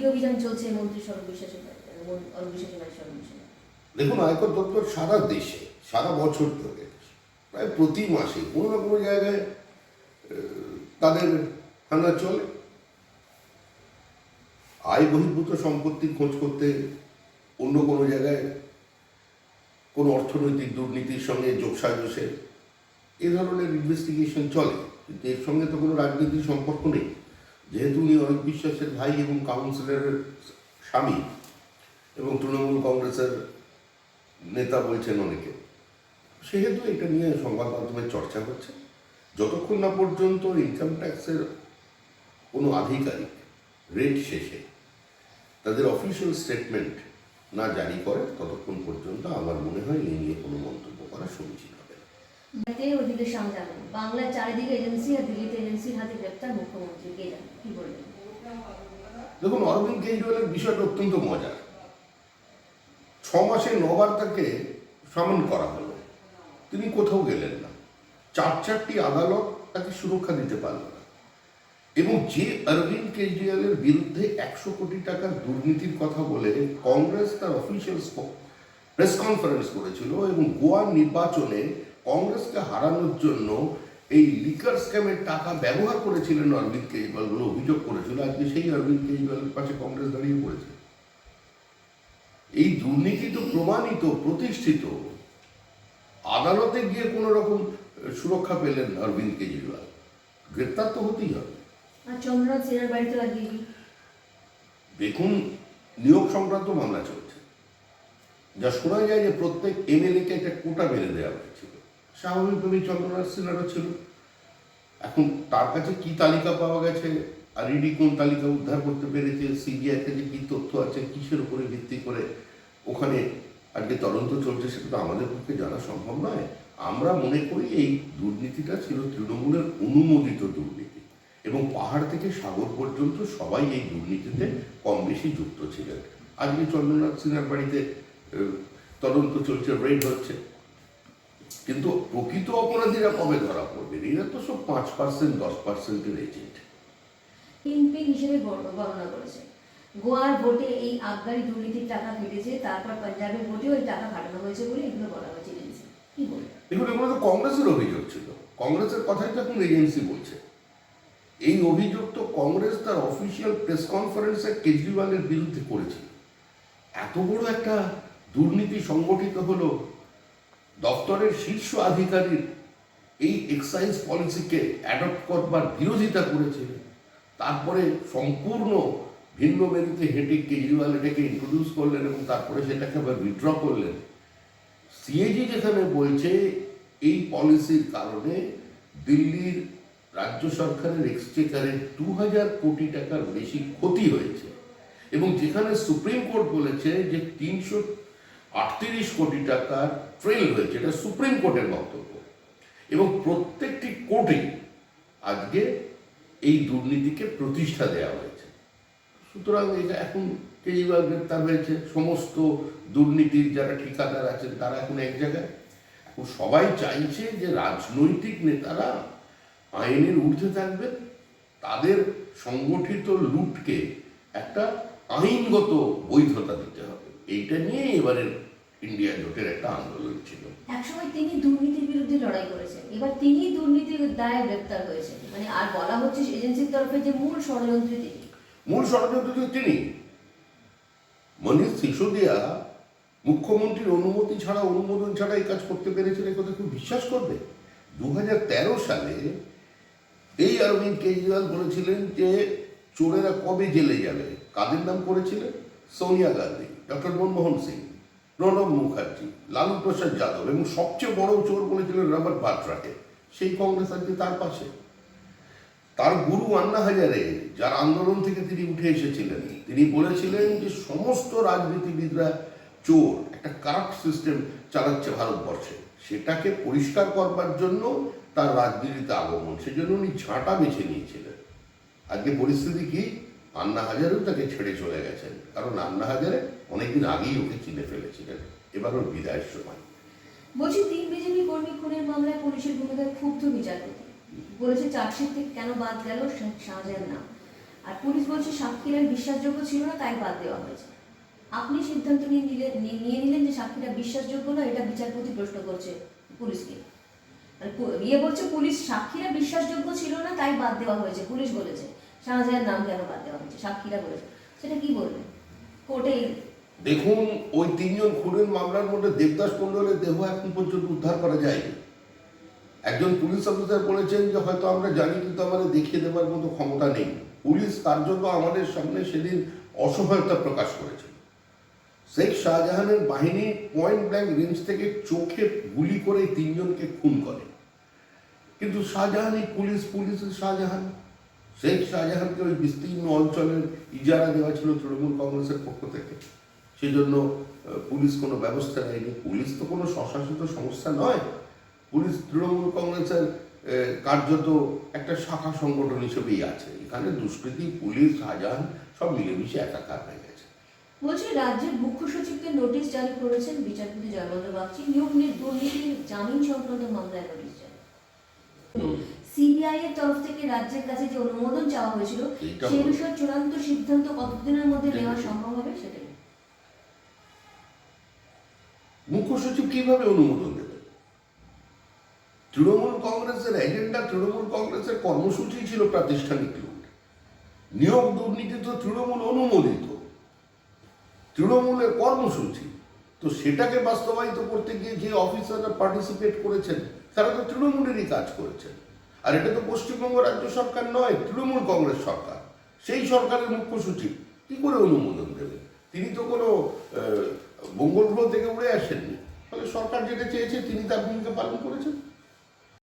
ED অভিযান চলছে মন্ত্রী অরূপ বিশ্বাসের বাড়ি সর্ববিশেষে। দেখুন, আয়কর দপ্তর সারা দেশে সারা বছর ধরে প্রায় প্রতি মাসে কোনো না কোনো জায়গায় তাদের হানা চলে। আয় বহির্ভূত সম্পত্তির খোঁজ করতে অন্য কোনো জায়গায় কোনো অর্থনৈতিক দুর্নীতির সঙ্গে যোগসাজসে এ ধরনের ইনভেস্টিগেশন চলে, কিন্তু এর সঙ্গে তো কোনো রাজনীতির সম্পর্ক নেই। যেহেতু উনি অরূপ বিশ্বাসের ভাই এবং কাউন্সিলরের স্বামী এবং তৃণমূল কংগ্রেসের নেতা বলছেন অনেকে, সেহেতু এটা নিয়ে সংবাদ মাধ্যমে চর্চা হচ্ছে। যতক্ষণ না পর্যন্ত ইনকাম ট্যাক্সের কোনো আধিকারিক রেড শেষে তাদের অফিসিয়াল স্টেটমেন্ট না জারি করে, ততক্ষণ পর্যন্ত আমার মনে হয় এই নিয়ে কোনো মন্তব্য করা সমীচীন হবে না। ওদিকে সামনে বাংলার চারিদিকে এজেন্সি আর দিল্লিতে এজেন্সির হাতে গ্রেপ্তার মুখ্যমন্ত্রী, কে জানে কি বলবেন? দেখুন, অরবিন্দ কেজরিওয়ালের বিষয়টা অত্যন্ত মজার। 6 মাসে 9 বার তাকে সমন করা হলো, তিনি কোথাও গেলেন না। 4টি আদালত তাকে সুরক্ষা দিতে পারল না। এবং যে অরবিন্দ কেজরিওয়ালের বিরুদ্ধে 100 কোটি টাকার দুর্নীতির কথা বলে কংগ্রেস তার অফিসিয়াল প্রেস কনফারেন্স করেছিল এবং গোয়ার নির্বাচনে কংগ্রেসকে হারানোর জন্য এই লিকার স্ক্যামের টাকা ব্যবহার করেছিলেন অরবিন্দ কেজরিওয়াল বলে অভিযোগ করেছিল, আজকে সেই অরবিন্দ কেজরিওয়ালের পাশে কংগ্রেস দাঁড়িয়ে পড়েছে। এই দুর্নীতি তো প্রমাণিত, প্রতিষ্ঠিত। আদালতে গিয়ে কোনো রকম সুরক্ষা পেলেন অরবিন্দ কেজরিওয়াল, গ্রেপ্তার তো হতেই হবে। আর চন্দ্রনাথ সিনহার বাড়িতে লাগিয়ে দেখুন, নিয়োগ সংক্রান্ত মামলা চলছে, যা শোনা যায় যে প্রত্যেক এমএলএ-কে একটা কোটা বেঁধে দেওয়া হয়েছিল। স্বাভাবিকভাবেই চন্দ্রনাথ সিনহারও ছিল। এখন তার কাছে কি তালিকা পাওয়া গেছে, আর ইডি কোন তালিকা উদ্ধার করতে পেরেছে, সিবিআই থেকে কি তথ্য আছে, কিসের উপরে ভিত্তি করে ওখানে আজকে তদন্ত চলছে, সেটা তো আমাদের পক্ষে জানা সম্ভব নয়। আমরা মনে করি এই দুর্নীতিটা ছিল তৃণমূলের অনুমোদিত দুর্নীতি এবং পাহাড় থেকে সাগর পর্যন্ত সবাই এই দুর্নীতিতে কম বেশি যুক্ত ছিলেন। আজকে চন্দ্রনাথ সিনহার বাড়িতে তদন্ত চলছে, রেড হচ্ছে, কিন্তু প্রকৃত অপরাধীরা কবে ধরা পড়বে? এরা তো সব 5%, 10%-এর এজেন্ট। কিংপিন হিসেবে বর্ণনা করেছে। গোয়ার ভোটে এই আবগারি দুর্নীতির টাকা কেটেছে, তারপর পাঞ্জাবের ভোটেও এই টাকা খাটানো হয়েছে বলে এগুলো বলা হয়েছে এজেন্সি। কি বলবেন? দেখুন, এগুলো তো কংগ্রেসের অভিযোগ ছিল, কংগ্রেসের কথাই তো এখন এজেন্সি বলছে। এই অভিযোগ তো কংগ্রেস তার অফিসিয়াল প্রেস কনফারেন্সে কেজরিওয়ালের বিরুদ্ধে করেছিল। এত বড় একটা দুর্নীতি সংগঠিত হলো, দপ্তরের শীর্ষ আধিকারিক এই এক্সাইজ পলিসিকে অ্যাডপ্ট করবার বিরোধিতা করেছিলেন। তারপরে সম্পূর্ণ ভিন্ন মেরুতে হেঁটে কেজরিওয়াল এটাকে ইন্ট্রোডিউস করলেন এবং তারপরে সেটাকে আবার উইথড্র করলেন। সিএজি যেখানে বলছে এই পলিসির কারণে দিল্লির রাজ্য সরকারের এক্সচেকারে 2000 কোটি টাকার বেশি ক্ষতি হয়েছে, এবং যেখানে সুপ্রিম কোর্ট বলেছে যে 338 কোটি টাকার ট্রেল হয়েছে, এটা সুপ্রিম কোর্টের বক্তব্য, এবং প্রত্যেকটি কোর্টে আজকে এই দুর্নীতিকে প্রতিষ্ঠা দেওয়া হয়েছে। সুতরাং এটা এখন কেজরিওয়াল গ্রেপ্তার হয়েছে, সমস্ত দুর্নীতির যারা ঠিকাদার আছেন তারা এখন এক জায়গায়। এখন সবাই চাইছে যে রাজনৈতিক নেতারা আইনের ঊর্ধ্বে থাকবেন, তাদের সংগঠিত লুটকে একটা আইনগত বৈধতা দিতে হবে। এইটা নিয়ে এবারের ইন্ডিয়া জোটের একটা আন্দোলন ছিল। একসময় তিনি দুর্নীতির বিরুদ্ধে লড়াই করেছেন, এবার তিনি দুর্নীতির দায়ে গ্রেপ্তার হয়েছেন, মানে আর বলা হচ্ছে এজেন্সির তরফে যে মূল ষড়যন্ত্রী তিনি। মূল ষড়যন্ত্র তিনি। মনীষ সিসোদিয়া মুখ্যমন্ত্রীর অনুমতি ছাড়া, অনুমোদন ছাড়া এই কাজ করতে পেরেছিল, এই কথা খুব বিশ্বাস করবে? 2013 সালে এই অরবিন্দ কেজরিওয়াল বলেছিলেন যে চোরেরা কবে জেলে যাবে। কাদের নাম করেছিলেন? সোনিয়া গান্ধী, ডক্টর মনমোহন সিং, প্রণব মুখার্জি, লালু প্রসাদ যাদব, এবং সবচেয়ে বড় চোর বলেছিলেন রবার্ট বাড্রাকে। সেই কংগ্রেস আজকে তার পাশে। তার গুরু আন্না হাজারে, যার আন্দোলন থেকে তিনি উঠে এসেছিলেন, তিনি বলেছিলেন যে সমস্ত রাজনীতিবিদরা চোর, একটা কারাপ্ট সিস্টেম চালাচ্ছে ভারতবর্ষে। সেটাকে পরিষ্কার করবার জন্য তার রাজনীতিতে আগমন, সেজন্য উনি ঝাঁটা বেছে নিয়েছিলেন। আজকে পরিস্থিতি কি? আন্না হাজারেও তাকে ছেড়ে চলে গেছেন, কারণ আন্না হাজারে অনেকদিন আগেই ওকে চিনে ফেলেছিলেন। এবার ওর বিদায়ের সময়। বলছি, 3 বিজেপি কর্মী খুনের মামলায় পুলিশের ভূমিকায় ক্ষুব্ধ বিচারপতি, বলেছে চার্জশিট থেকে কেন বাদ গেল শাহজাহান নাম। আর পুলিশ বলছে সাক্ষীরা বিশ্বাসযোগ্য ছিল না, তাই বাদ দেওয়া হয়েছে। আপনি সিদ্ধান্ত নিয়ে নিলেন যে সাক্ষীরা বিশ্বাসযোগ্য না, এটা বিচারপতি প্রশ্ন করছে পুলিশকে। মানে বলছে পুলিশ সাক্ষীরা বিশ্বাসযোগ্য ছিল না, তাই বাদ দেওয়া হয়েছে। পুলিশ বলেছে শাহজাহানের নাম কেন বাদ দেওয়া হয়েছে, সাক্ষীরা বলেছে। সেটা কি বলবেন কোর্টে? দেখুন, ওই 3 জন খুনের মামলার মধ্যে দেবদাস মণ্ডলের দেহ এখন পর্যন্ত উদ্ধার করা যায়নি। একজন পুলিশ অফিসার বলেছেন যে হয়তো আমরা জানি, কিন্তু আমাদের দেখিয়ে দেওয়ার মতো ক্ষমতা নেই। পুলিশ তার জন্য আমাদের সামনে সেদিন অসহায়তা প্রকাশ করেছিল। শেখ শাহজাহানের বাহিনী পয়েন্ট ব্ল্যাঙ্ক রেঞ্জ থেকে চোখে গুলি করে 3 জনকে খুন করে। কিন্তু শাহজাহানই পুলিশের শাহজাহান। শেখ শাহজাহানকে ওই বিস্তীর্ণ অঞ্চলের ইজারা দেওয়া ছিল তৃণমূল কংগ্রেসের পক্ষ থেকে, সেজন্য পুলিশ কোনো ব্যবস্থা নেয়নি। পুলিশ তো কোনো স্বশাসিত সংস্থা নয়, পুলিশ তৃণমূল কংগ্রেসের কার্যত একটা শাখা সংগঠন হিসেবেই আছে। এখানে দুষ্কৃতী, পুলিশ, শাহজাহান সব মিলেমিশে একাকার হয়ে গেছে। বলছে রাজ্যের মুখ্য সচিবকে নোটিশ জারি করেছেন বিচারপতি জয়মন্দ্র বাগচি, নিয়োগ দুর্নীতির জামিন সংক্রান্ত মামলায় নোটিশ জারি। সিবিআই এর তরফ থেকে রাজ্যের কাছে যে অনুমোদন চাওয়া হয়েছিল, সেই বিষয়ে চূড়ান্ত সিদ্ধান্ত কতদিনের মধ্যে নেওয়া সম্ভব হবে সেটাই। মুখ্য সচিব কিভাবে অনুমোদন দেবেন? তৃণমূল কংগ্রেসের এজেন্ডা, তৃণমূল কংগ্রেসের কর্মসূচি ছিল প্রাতিষ্ঠানিক লুট। নিয়োগ দুর্নীতি তো তৃণমূল অনুমোদিত, তৃণমূলের কর্মসূচি। তো সেটাকে বাস্তবায়িত করতে গিয়ে যে অফিসাররা পার্টিসিপেট করেছেন তারা তো তৃণমূলেরই কাজ করেছেন। আর এটা তো পশ্চিমবঙ্গ রাজ্য সরকার নয়, তৃণমূল কংগ্রেস সরকার। সেই সরকারের মুখ্য সচিব কি করে অনুমোদন দেবেন? তিনি তো কোনো মঙ্গল গ্রহ থেকে উড়ে আসেননি। ফলে সরকার যেটা চেয়েছে তিনি তার ভূমিকা পালন করেছেন।